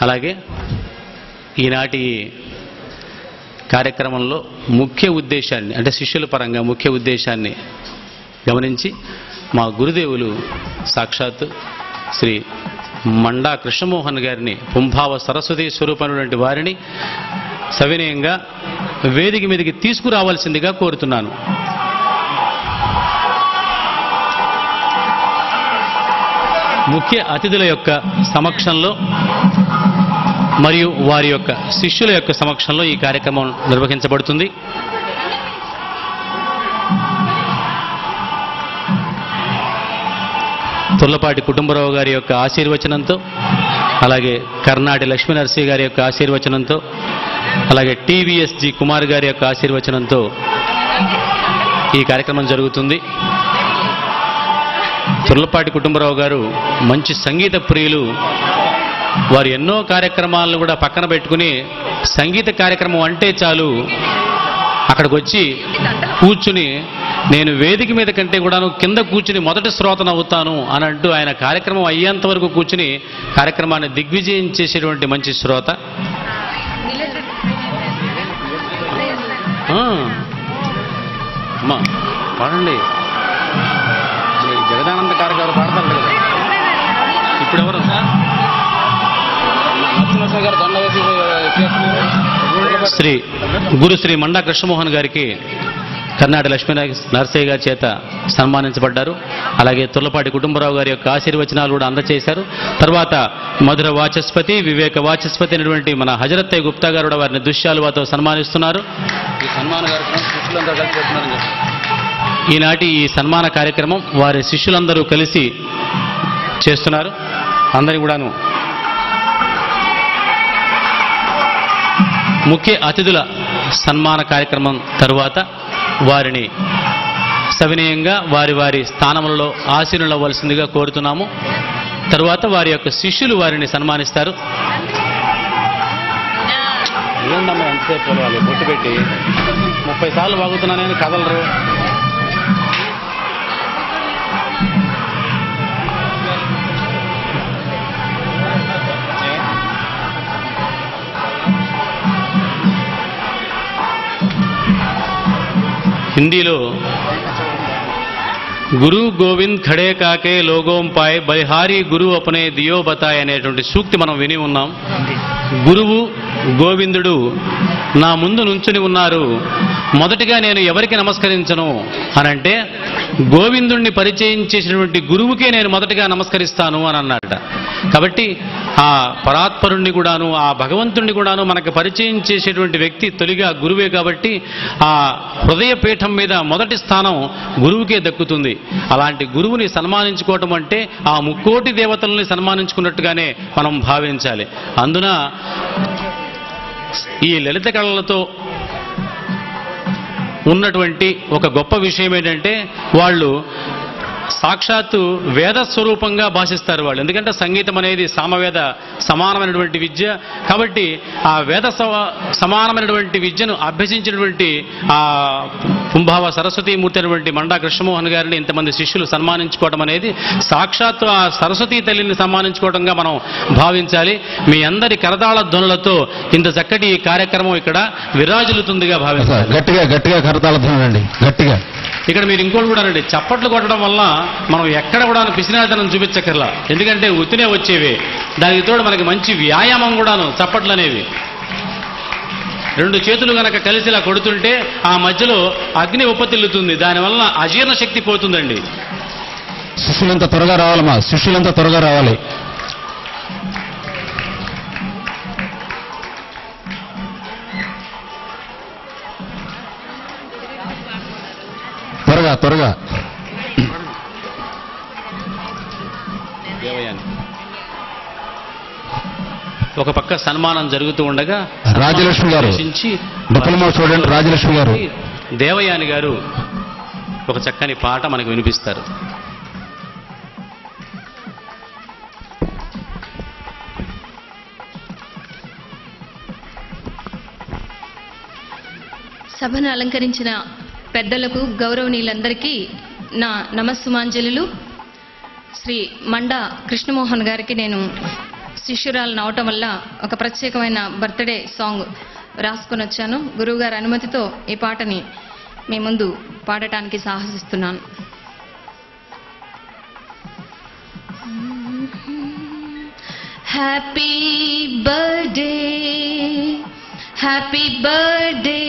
అలాగే ఈనాటి కార్యక్రమంలో ముఖ్య ఉద్దేశాన్ని అంటే శిష్యుల పరంగా ముఖ్య ఉద్దేశాన్ని గమనించి మా గురుదేవులు సాక్షాత్తు శ్రీ మండా కృష్ణమోహన్ గారిని పుంభావ సరస్వతి స్వరూపమైనటువంటి వారిని సవినయంగా వేదిక మీదకి తీసుకురావాల్సిందిగా కోరుతున్నాను. ముఖ్య అతిథుల యొక్క సమక్షంలో మరియు వారి యొక్క శిష్యుల యొక్క సమక్షంలో ఈ కార్యక్రమం నిర్వహించబడుతుంది. తుర్లపాటి కుటుంబరావు గారి యొక్క ఆశీర్వచనంతో, అలాగే కర్నాటి లక్ష్మీనరసింహ గారి యొక్క ఆశీర్వచనంతో, అలాగే టీవీఎస్జి కుమార్ గారి యొక్క ఆశీర్వచనంతో ఈ కార్యక్రమం జరుగుతుంది. తుర్లపాటి కుటుంబరావు గారు మంచి సంగీత ప్రియులు. వారు ఎన్నో కార్యక్రమాలను కూడా పక్కన పెట్టుకుని సంగీత కార్యక్రమం అంటే చాలు అక్కడికి వచ్చి కూర్చుని నేను వేదిక మీద కంటే కూడాను కింద కూర్చుని మొదటి శ్రోతను అవుతాను అని అంటూ ఆయన కార్యక్రమం అయ్యేంత వరకు కూర్చుని కార్యక్రమాన్ని దిగ్విజయం చేసేటువంటి మంచి శ్రోత. అమ్మా పాడండి, జగదానంద కారు గారు పాడతారు కదా. ఇప్పుడు ఎవరు శ్రీ గురు శ్రీ మండా కృష్ణమోహన్ గారికి కర్నాటక లక్ష్మీ నరసయ్య గారి చేత సన్మానించబడ్డారు. అలాగే తుర్లపాటి కుటుంబరావు గారి యొక్క ఆశీర్వచనాలు కూడా అందజేశారు. తర్వాత మధుర వాచస్పతి, వివేక వాచస్పతి అయినటువంటి మన హజరత్తయ్య గుప్తా గారు కూడా వారిని దుశ్శాలువాతో సన్మానిస్తున్నారు. ఈనాటి ఈ సన్మాన కార్యక్రమం వారి శిష్యులందరూ కలిసి చేస్తున్నారు. అందరి కూడాను ముఖ్య అతిథుల సన్మాన కార్యక్రమం తరువాత వారిని సవినయంగా వారి వారి స్థానములలో ఆశీనులవ్వాల్సిందిగా కోరుతున్నాము. తరువాత వారి యొక్క శిష్యులు వారిని సన్మానిస్తారు. ఏందమ్మా ఎంతసేపు పోవాలి బొట్టు పెట్టి 30 సార్లు వాగుతున్నా నేను కదలరు. హిందీలో గురు గోవింద్ ఖడే కాకే లోగోం పాయ్ బలిహారీ గురు అపనే దియో బతాయ్ అనేటువంటి సూక్తి మనం విని ఉన్నాం. గురువు గోవిందుడు నా ముందు నుంచుని ఉన్నారు, మొదటిగా నేను ఎవరికి నమస్కరించను అనంటే గోవిందుణ్ణి పరిచయం చేసినటువంటి గురువుకే నేను మొదటిగా నమస్కరిస్తాను అని అన్నాడట. కాబట్టి ఆ పరాత్పరుణ్ణి కూడాను ఆ భగవంతుణ్ణి కూడాను మనకు పరిచయం చేసేటువంటి వ్యక్తి తొలిగా గురువే. కాబట్టి ఆ హృదయ పీఠం మీద మొదటి స్థానం గురువుకే దక్కుతుంది. అలాంటి గురువుని సన్మానించుకోవటం అంటే ఆ ముక్కోటి దేవతల్ని సన్మానించుకున్నట్టుగానే మనం భావించాలి. అందున ఈ లలిత కళలతో ఉన్నటువంటి ఒక గొప్ప విషయం ఏంటంటే వాళ్ళు సాక్షాత్తు వేద స్వరూపంగా భాషిస్తారు వాళ్ళు. ఎందుకంటే సంగీతం అనేది సామవేద సమానమైనటువంటి విద్య. కాబట్టి ఆ వేద సమానమైనటువంటి విద్యను అభ్యసించినటువంటి ఆ పుంభావ సరస్వతీమూర్తి అయినటువంటి మండా కృష్ణమోహన్ గారిని ఇంతమంది శిష్యులు సన్మానించుకోవడం అనేది సాక్షాత్తు ఆ సరస్వతీ తల్లిని సన్మానించుకోవడంగా మనం భావించాలి. మీ అందరి కరతాళ ధ్వనులతో ఇంత చక్కటి ఈ కార్యక్రమం ఇక్కడ విరాజిల్లుతుందిగా భావించాలి. గట్టిగా గట్టిగా కరతాళ ధ్వనులండి, గట్టిగా. ఇక్కడ మీరు ఇంకోటి కూడా రండి, చప్పట్లు కొట్టడం వల్ల మనం ఎక్కడ కూడా పిసినాతనం చూపించక్కర్లా. ఎందుకంటే ఉత్తినే వచ్చేవి, దానికి తోడు మనకి మంచి వ్యాయామం కూడాను చప్పట్లు అనేవి. 2 చేతులు గనక కలిసి ఇలా కొడుతుంటే ఆ మధ్యలో అగ్ని ఉపతిల్లుతుంది, దానివల్ల అజీర్ణ శక్తి పోతుందండి. శిష్యులంతా త్వరగా రావాలమ్మా, శిష్యులంతా త్వరగా రావాలి. త్వరగా త్వరగా. ఒక పక్క సన్మానం జరుగుతూ ఉండగా రాజలక్ష్మి గారు డిప్లొమా స్టూడెంట్ రాజలక్ష్మి గారు దేవయాని గారు ఒక చక్కని పాట మనకు వినిపిస్తారు. సభను అలంకరించిన పెద్దలకు గౌరవనీయులందరికీ నా నమస్సుమాంజలులు. శ్రీ మండా కృష్ణమోహన్ గారికి నేను శిష్యురాలను అవటం వల్ల ఒక ప్రత్యేకమైన బర్త్డే సాంగ్ రాసుకొని వచ్చాను. గురువుగారి అనుమతితో ఈ పాటని మీ ముందు పాడటానికి సాహసిస్తున్నాను. Happy birthday, happy birthday,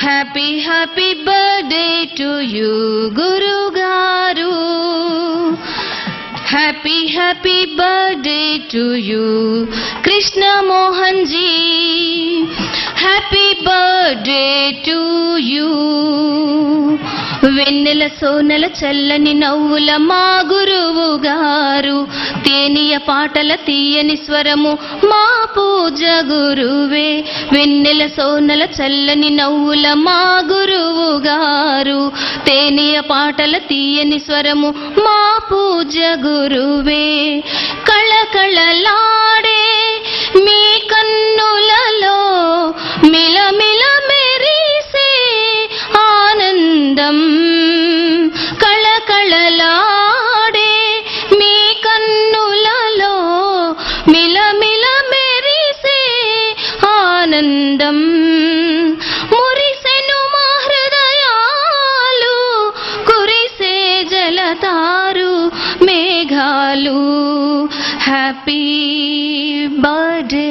happy happy birthday to you గురుగారు. Happy happy birthday to you Krishna Mohan ji. Happy birthday to you. వెన్నెల సోనెల చల్లని నవ్వుల మా గురువు గారు, తేనియ పాటల తీయని స్వరము మా పూజ గురువే. వెన్నెల సోనెల చల్లని నవ్వుల మా గురువు గారు, తేనియ పాటల తీయని స్వరము మా పూజ గురువే. కళకళలాడే మీ కన్నులలో మిలమిల మెరిసే ఆనందం. కళకళలాడే మీ కన్నులలో మిలమిల మెరిసే ఆనందం. మురిసెను మా హృదయాలు, కురిసే జలతారు మేఘాలు. Happy birthday,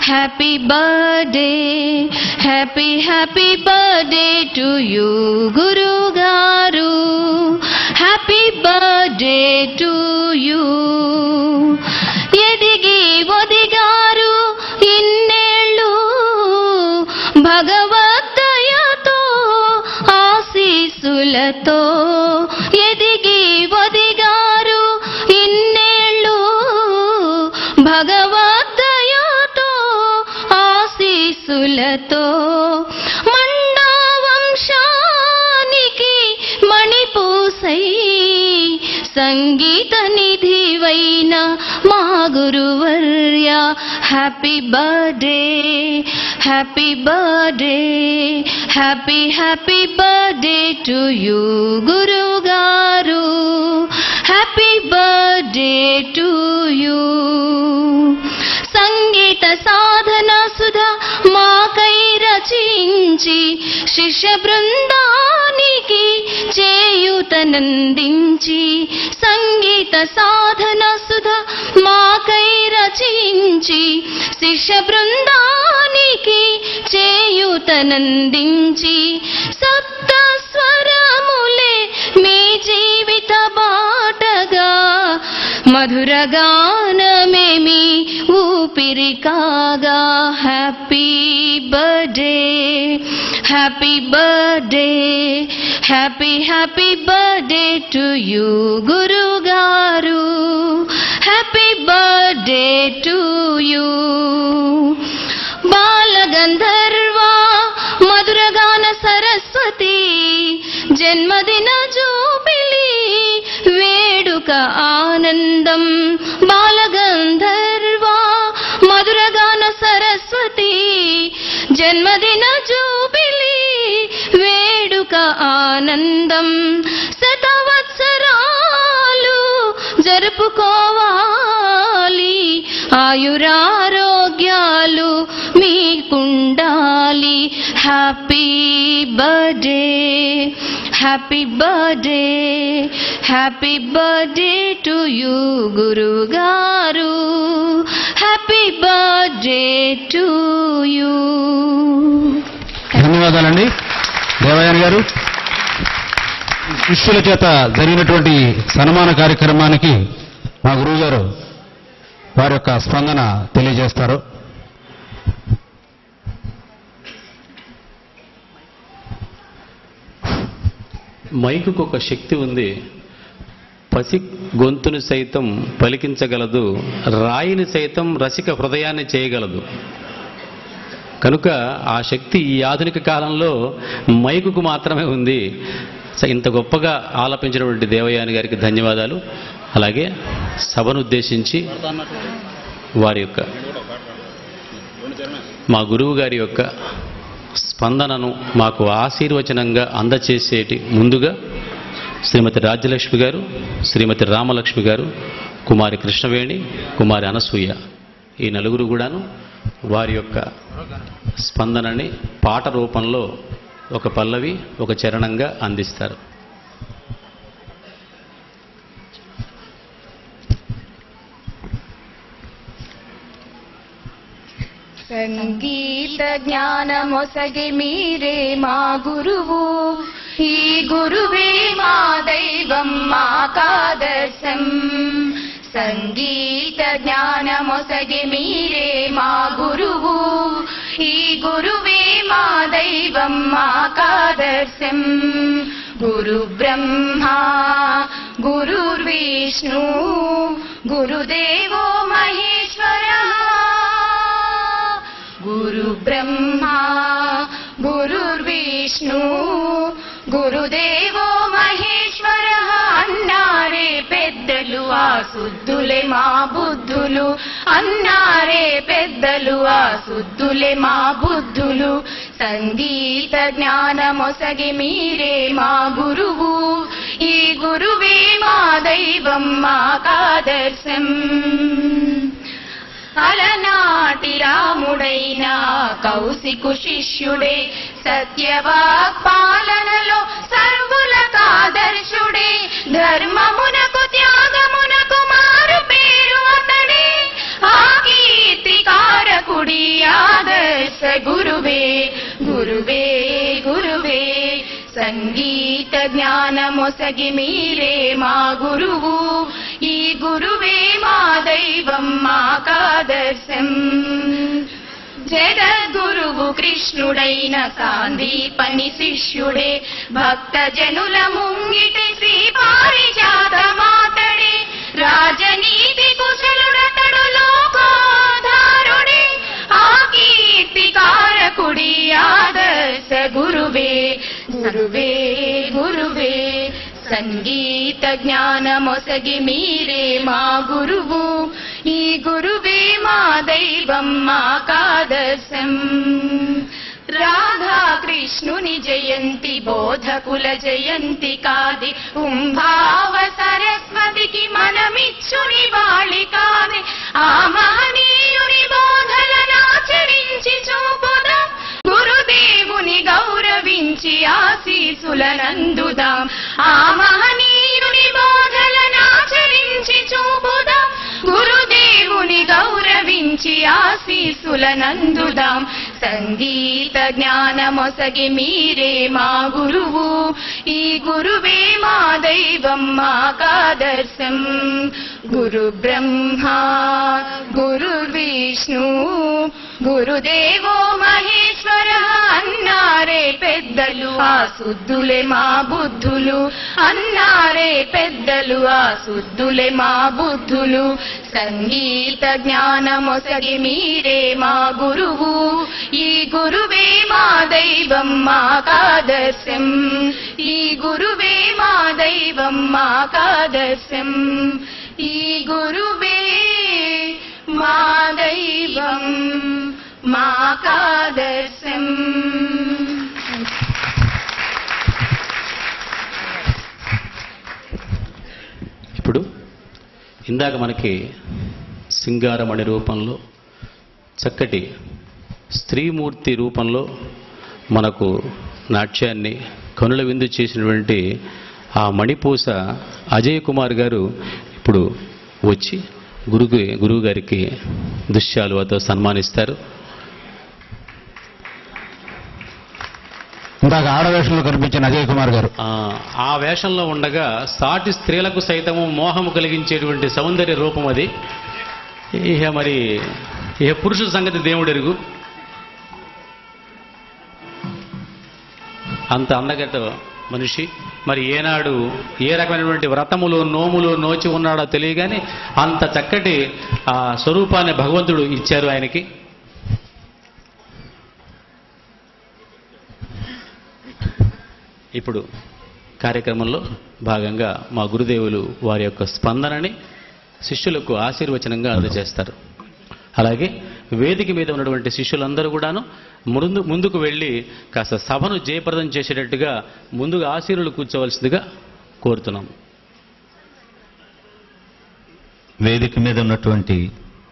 happy birthday, happy happy birthday to you గురుగారు. Happy birthday to you. ఎదిగి ఒదిగారు ఇన్నేళ్ళు భగవద్దయతో ఆశీస్సులతో. ఎదిగి ఒదిగారు ఇన్నేళ్ళు భగవద్దయతో ఆశీస్సులతో. మండా వంశానికి మణిపూసై సంగీత నిధివైన మా గురువర్య. Happy birthday, happy birthday, happy happy birthday to you గురుగారు. Happy birthday to you. సంగీత సాధన సుధా మాకై రచించి శిష్య బృందానికి చేయూతనందించి. సంగీత సాధన సుధా మాకై రచించి శిష్య బృందానికి చేయూతనందించి. సప్త స్వరములే మీ జీవిత బాటగా, మధుర గానమే మీ ఊపిరి కాగా. Happy birthday, happy birthday, happy happy birthday to you గురుగారు. Happy birthday to you. బాలగంధర్వ మధురగాన సరస్వతి జన్మదిన జూబిలి వేడుక ఆనందం. బాలగంధర్వ మధురగాన సరస్వతి జన్మదిన జూబిలి వేడుక ఆనందం. శతవత్సరాలు జరుపుకోవాలి, ఆయురారోగ్యాలు మీకుండాలి. Happy birthday, happy birthday, happy birthday to you గురుగారు. Happy birthday to you. ధన్యవాదాలండి దేవయాని గారు. శిష్యుల చేత జరిగినటువంటి సన్మాన కార్యక్రమానికి మా గురువు గారు వారి యొక్క స్పందన తెలియజేస్తారు. మైకుకు ఒక శక్తి ఉంది. పసి గొంతును సైతం పలికించగలదు, రాయిని సైతం రసిక హృదయాన్ని చేయగలదు. కనుక ఆ శక్తి ఈ ఆధునిక కాలంలో మైకుకు మాత్రమే ఉంది. ఇంత గొప్పగా ఆలపించినటువంటి దేవయాని గారికి ధన్యవాదాలు. అలాగే సభను ఉద్దేశించి వారి యొక్క మా గురువు గారి యొక్క స్పందనను మాకు ఆశీర్వచనంగా అందచేసేటి ముందుగా శ్రీమతి రాజ్యలక్ష్మి గారు, శ్రీమతి రామలక్ష్మి గారు, కుమారి కృష్ణవేణి, కుమారి అనసూయ, ఈ నలుగురు కూడాను వారి యొక్క స్పందనని పాట రూపంలో ఒక పల్లవి, ఒక చరణంగా అందిస్తారు. సంగీత జ్ఞానమొసగి మీరే మా గురువు, ఈ గురువే మా దైవం మాకాదర్శం. సంగీత జ్ఞానమొసగి మీరే మా గురువు, ఈ గురువే మా దైవం మాకాదర్శం. గురు బ్రహ్మా గురుర్విష్ణు గురుదేవో మహేశ్వరః. గురు బ్రహ్మా గురుర్విష్ణు గురుదేవో మహేశ్వరః. అన్నారే పెద్దలు ఆ శుద్ధులే మా బుద్ధులు, అన్నారే పెద్దలు ఆ శుద్ధులే మా బుద్ధులు. సంగీత జ్ఞానమొసగి మీరే మా గురువు, ఈ గురువే మా దైవం మాకాదర్శం. అలనాటి రాముడైన కౌశికు శిష్యుడే, సత్యవాక్ పాలనలో సర్వులకాదర్శుడే. ధర్మమునకు త్యాగమునకు మారు పేరు అతడే, ఆ కీర్తి కారకుడి ఆదర్శ గురువే. గురువే గురువే సంగీత జ్ఞానమొసగి మీరే మా గురువు, ఈ గురువే మా దైవం మాకాదర్శం. జగద్గురువు కృష్ణుడైన సాందీపని శిష్యుడే, భక్త జనుల ముంగిటి శ్రీ పారిజాత మాతడే. రాజనీతి కుశలుడతడు లోకోధారుడే, ఆ కీర్తి కారకుడి ఆదర్శ గురువే. గురువే గురువే సంగీత జ్ఞానమొసగి మీరే మా గురువు, ఈ గురువే మా దైవం మాకాదర్శం. రాధా కృష్ణుని జయంతి బోధకుల జయంతి కాది, కుంభావ సరస్వతికి మనమిచ్చుని వాలి కాది. ఆ మహనీయుని బోధలనాచరించి చూపుదాం, గురుదేవుని గౌరవించి ఆశీసులనందుదాం. ఆ మహనీయుని బోధలనాచరించి చూపుదాం, గురుదేవుని గౌరవించి ఆశీసులనందుదాం. సంగీత జ్ఞానమొసగి మీరే మా గురువు, ఈ గురువే మా దైవం మాకాదర్శం. గురు బ్రహ్మా గురుర్విష్ణు గురుదేవో మహేశ్వరః. అన్నారే పెద్దలు ఆ శుద్ధులే మా బుద్ధులు, అన్నారే పెద్దలు ఆ శుద్ధులే మా బుద్ధులు. సంగీత జ్ఞానమొసగి మీరే మా గురువు, ఈ గురువే మా దైవం మాకాదర్శం. ఈ గురువే మా దైవం మాకాదర్శం. ఈ గురువే మా దైవం మాకాదర్శం. ఇప్పుడు ఇందాక మనకి సింగారమణి రూపంలో, చక్కటి స్త్రీమూర్తి రూపంలో మనకు నాట్యాన్ని కనుల విందు చేసినటువంటి ఆ మణిపూస అజయ్ కుమార్ గారు ఇప్పుడు వచ్చి గురువు గారికి దుశ్శాలువతో సన్మానిస్తారు. ఇందాక ఆడవేషంలో కనిపించిన అజయ్ కుమార్ గారు ఆ వేషంలో ఉండగా సాటి స్త్రీలకు సైతము మోహము కలిగించేటువంటి సౌందర్య రూపం అది. ఇక పురుషుల సంగతి దేవుడెరుగు. అంత అందగత మనిషి మరి ఏనాడు ఏ రకమైనటువంటి వ్రతములు నోములు నోచి ఉన్నాడో తెలియగానే అంత చక్కటి ఆ స్వరూపాన్ని భగవంతుడు ఇచ్చారు ఆయనకి. ఇప్పుడు కార్యక్రమంలో భాగంగా మా గురుదేవులు వారి యొక్క స్పందనని శిష్యులకు ఆశీర్వచనంగా అందజేస్తారు. అలాగే వేదిక మీద ఉన్నటువంటి శిష్యులందరూ కూడాను ముందుకు వెళ్ళి కాస్త సభను జయప్రదం చేసేటట్టుగా ముందుగా ఆశీర్వులు కూర్చోవలసిందిగా కోరుతున్నాం. వేదిక మీద ఉన్నటువంటి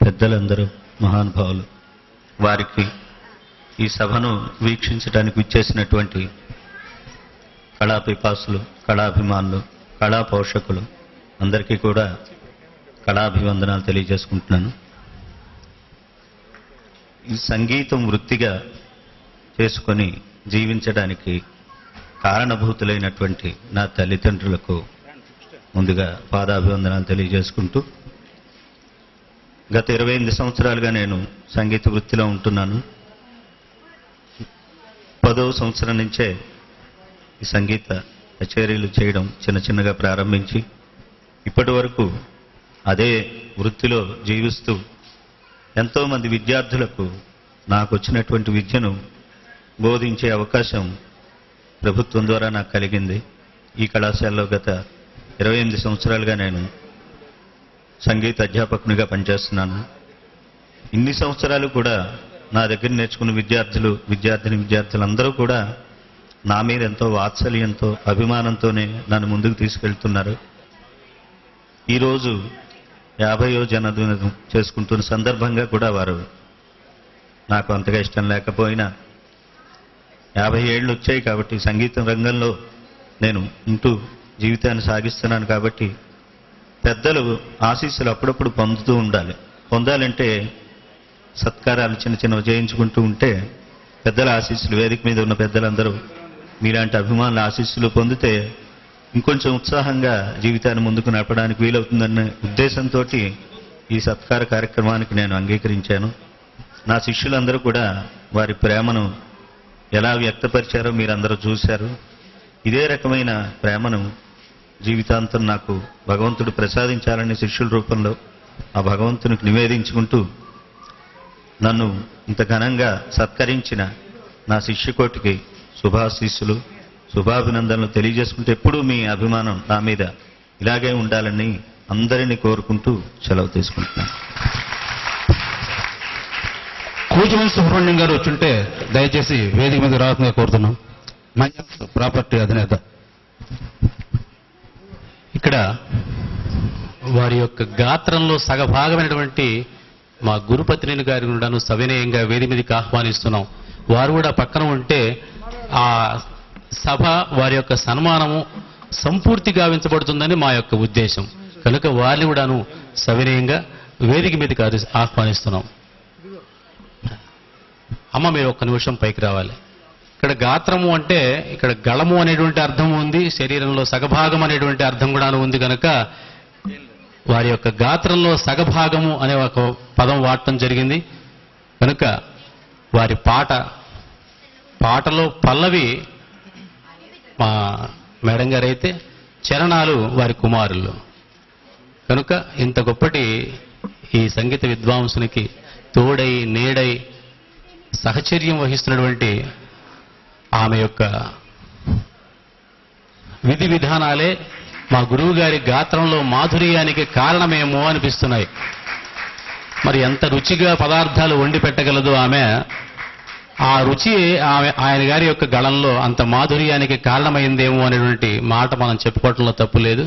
పెద్దలందరూ మహానుభావులు, వారికి ఈ సభను వీక్షించడానికి విచ్చేసినటువంటి కళాపిపాసులు, కళాభిమానులు, కళా పోషకులు అందరికీ కూడా కళాభివందనాలు తెలియజేసుకుంటున్నాను. ఈ సంగీతం వృత్తిగా చేసుకొని జీవించడానికి కారణభూతులైనటువంటి నా తల్లిదండ్రులకు ముందుగా పాదాభివందనాలు తెలియజేసుకుంటూ, గత 28 సంవత్సరాలుగా నేను సంగీత వృత్తిలో ఉంటున్నాను. 10వ సంవత్సరం నుంచే ఈ సంగీత కచేరీలు చేయడం చిన్నగా ప్రారంభించి ఇప్పటి వరకు అదే వృత్తిలో జీవిస్తూ ఎంతోమంది విద్యార్థులకు నాకు వచ్చినటువంటి విద్యను బోధించే అవకాశం ప్రభుత్వం ద్వారా నాకు కలిగింది. ఈ కళాశాలలో గత 28 సంవత్సరాలుగా నేను సంగీత అధ్యాపకునిగా పనిచేస్తున్నాను. ఇన్ని సంవత్సరాలు కూడా నా దగ్గర నేర్చుకున్న విద్యార్థులందరూ కూడా నా మీద ఎంతో వాత్సల్యంతో, అభిమానంతోనే నన్ను ముందుకు తీసుకెళ్తున్నారు. ఈరోజు 50వ జన్మదినం చేసుకుంటున్న సందర్భంగా కూడా వారు నాకు అంతగా ఇష్టం లేకపోయినా 50 ఏళ్ళు వచ్చాయి కాబట్టి సంగీతం రంగంలో నేను ఉంటూ జీవితాన్ని సాగిస్తున్నాను కాబట్టి పెద్దలు ఆశీస్సులు అప్పుడప్పుడు పొందుతూ ఉండాలి. పొందాలంటే సత్కారాలు చిన్నవి చేయించుకుంటూ ఉంటే పెద్దల ఆశీస్సులు, వేదిక మీద ఉన్న పెద్దలందరూ మీలాంటి అభిమానుల ఆశీస్సులు పొందితే ఇంకొంచెం ఉత్సాహంగా జీవితాన్ని ముందుకు నడపడానికి వీలవుతుందన్న ఉద్దేశంతో ఈ సత్కార కార్యక్రమానికి నేను అంగీకరించాను. నా శిష్యులందరూ కూడా వారి ప్రేమను ఎలా వ్యక్తపరిచారో మీరందరూ చూశారు. ఇదే రకమైన ప్రేమను జీవితాంతం నాకు భగవంతుడు ప్రసాదించాలని శిష్యుల రూపంలో ఆ భగవంతునికి నివేదించుకుంటూ నన్ను ఇంత ఘనంగా సత్కరించిన నా శిష్యకోటికి శుభాశీస్సులు, శుభాభినందనలు తెలియజేసుకుంటూ ఎప్పుడూ మీ అభిమానం నా మీద ఇలాగే ఉండాలని అందరినీ కోరుకుంటూ సెలవు తీసుకుంటున్నాను. కూజుమం సుబ్రహ్మణ్యం గారు వచ్చుంటే దయచేసి వేదిక మీద రావాల్సిందిగా కోరుతున్నాం. మంచి ప్రాపర్టీ అధినేత. ఇక్కడ వారి యొక్క గాత్రంలో సగభాగమైనటువంటి మా గురుపత్రిని గారి కూడాను సవినయంగా వేది మీదకి ఆహ్వానిస్తున్నాం. వారు కూడా పక్కన ఉంటే ఆ సభ, వారి యొక్క సన్మానము సంపూర్తి గావించబడుతుందని మా యొక్క ఉద్దేశం. కనుక వారిని కూడాను సవినయంగా వేదిక మీదకి ఆహ్వానిస్తున్నాం. అమ్మ, మీరు ఒక్క నిమిషం పైకి రావాలి. ఇక్కడ గాత్రము అంటే ఇక్కడ గళము అనేటువంటి అర్థం ఉంది, శరీరంలో సగభాగం అనేటువంటి అర్థం కూడా ఉంది. కనుక వారి యొక్క గాత్రంలో సగభాగము అనే ఒక పదం వాడటం జరిగింది. కనుక వారి పాటలో పల్లవి మా మేడం గారైతే చరణాలు వారి కుమారులు. కనుక ఇంత గొప్పటి ఈ సంగీత విద్వాంసునికి తోడై నీడై సహచర్యం వహిస్తున్నటువంటి ఆమె యొక్క విధి విధానాలే మా గురువు గారి గాత్రంలో మాధుర్యానికి కారణమేమో అనిపిస్తున్నాయి. మరి ఎంత రుచిగా పదార్థాలు వండి పెట్టగలదు ఆమె, ఆ రుచి ఆయన గారి యొక్క గళంలో అంత మాధుర్యానికి కారణమైందేమో అనేటువంటి మాట మనం చెప్పుకోవటంలో తప్పు లేదు.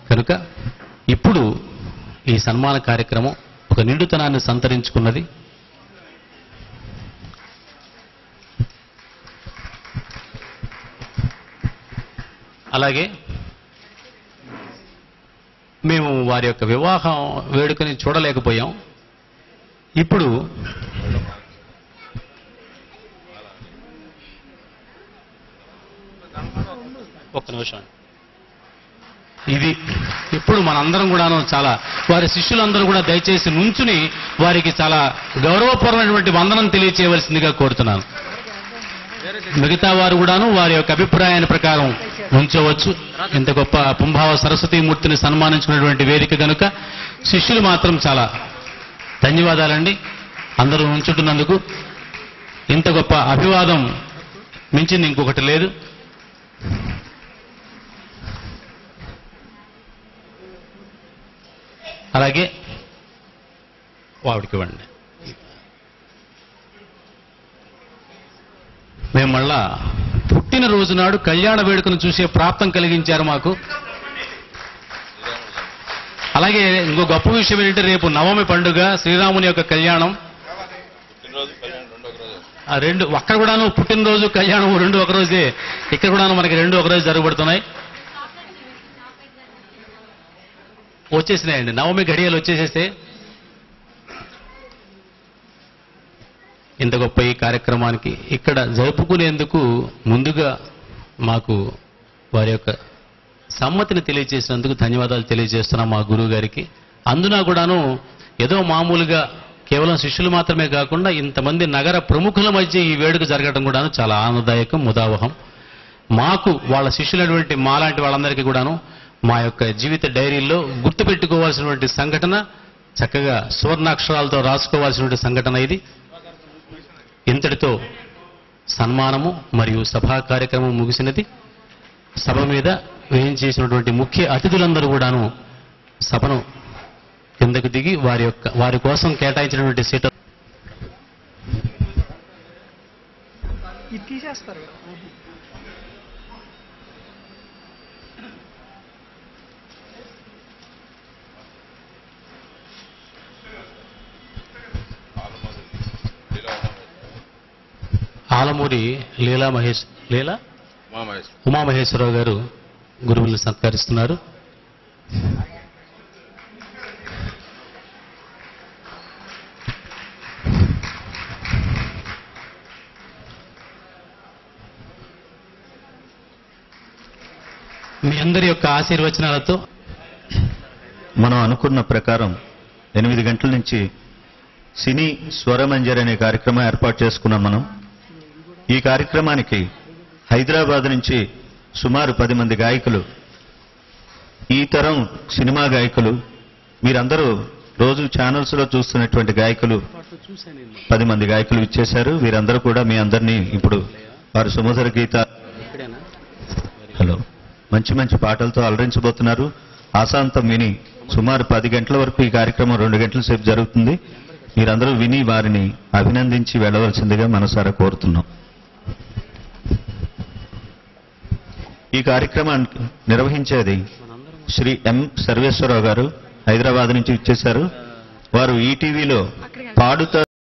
కనుక ఇప్పుడు ఈ సన్మాన కార్యక్రమం ఒక నిండుతనాన్ని సంతరించుకున్నది. అలాగే మేము వారి యొక్క వివాహం వేడుకని చూడలేకపోయాం. ఇప్పుడు ఒక్క నిమిషం, ఇది ఇప్పుడు మనందరం కూడాను చాలా వారి శిష్యులందరూ కూడా దయచేసి నుంచుని వారికి చాలా గౌరవపూర్వమైనటువంటి వందనం తెలియచేయవలసిందిగా కోరుతున్నాను. మిగతా వారు కూడాను వారి యొక్క అభిప్రాయాన్ని ప్రకారం ఉంచవచ్చు. ఇంత గొప్ప పుంభావ సరస్వతీమూర్తిని సన్మానించుకున్నటువంటి వేదిక కనుక శిష్యులు మాత్రం చాలా ధన్యవాదాలండి. అందరూ ఉంచుతున్నందుకు ఇంత గొప్ప అభివాదం మించింది ఇంకొకటి లేదు. అలాగే వాడికి ఇవ్వండి. మేము మళ్ళా పుట్టినరోజు నాడు కళ్యాణ వేడుకను చూసే ప్రాప్తం కలిగించారు మాకు. అలాగే ఇంకో గొప్ప విషయం ఏంటంటే రేపు నవమి పండుగ శ్రీరాముని యొక్క కళ్యాణం. ఆ రెండు అక్కడ కూడాను పుట్టినరోజు కళ్యాణం రెండు ఒక రోజే, ఇక్కడ కూడాను మనకి రెండు ఒక రోజు జరగబడుతున్నాయి. వచ్చేసినాయండి నవమి ఘడియలు వచ్చేసేస్తే. ఇంత గొప్ప ఈ కార్యక్రమానికి ఇక్కడ జరుపుకునేందుకు ముందుగా మాకు వారి యొక్క సమ్మతిని తెలియజేసినందుకు ధన్యవాదాలు తెలియజేస్తున్నాం మా గురువు గారికి. అందున కూడాను ఏదో మామూలుగా కేవలం శిష్యులు మాత్రమే కాకుండా ఇంతమంది నగర ప్రముఖుల మధ్య ఈ వేడుక జరగడం కూడాను చాలా ఆనందదాయకం, ముదావహం. మాకు వాళ్ళ శిష్యులైనటువంటి మాలాంటి వాళ్ళందరికీ కూడాను మా యొక్క జీవిత డైరీల్లో గుర్తుపెట్టుకోవాల్సినటువంటి సంఘటన, చక్కగా సువర్ణాక్షరాలతో రాసుకోవాల్సినటువంటి సంఘటన ఇది. ఇంతటితో సన్మానము మరియు సభా కార్యక్రమం ముగిసినది. సభ మీద వేయించేసినటువంటి ముఖ్య అతిథులందరూ కూడాను సభను కిందకు దిగి వారి కోసం కేటాయించినటువంటి సీటు తీసేస్తారు. ఆలమూరి ఉమామహేశ్వరరావు గారు గురువుల్ని సత్కరిస్తున్నారు. మీ అందరి యొక్క ఆశీర్వచనాలతో మనం అనుకున్న ప్రకారం 8 గంటల నుంచి సినీ స్వరమంజరి అనే కార్యక్రమం ఏర్పాటు చేసుకున్నాం మనం. ఈ కార్యక్రమానికి హైదరాబాద్ నుంచి సుమారు 10 మంది గాయకులు, ఈ తరం సినిమా గాయకులు, మీరందరూ రోజు ఛానల్స్లో చూస్తున్నటువంటి గాయకులు 10 మంది గాయకులు ఇచ్చేశారు. వీరందరూ కూడా మీ అందరినీ ఇప్పుడు వారి సుమధుర గీత మంచి మంచి పాటలతో అలరించబోతున్నారు. ఆశాంతం విని సుమారు 10 గంటల వరకు ఈ కార్యక్రమం 2 గంటల సేపు జరుగుతుంది. మీరందరూ విని వారిని అభినందించి వెళ్ళవలసిందిగా మనసారా కోరుతున్నాం. ఈ కార్యక్రమాన్ని నిర్వహించేది శ్రీ ఎం సర్వేశ్వరరావు గారు హైదరాబాద్ నుంచి ఇచ్చేశారు. వారు ఈటీవీలో పాడుతా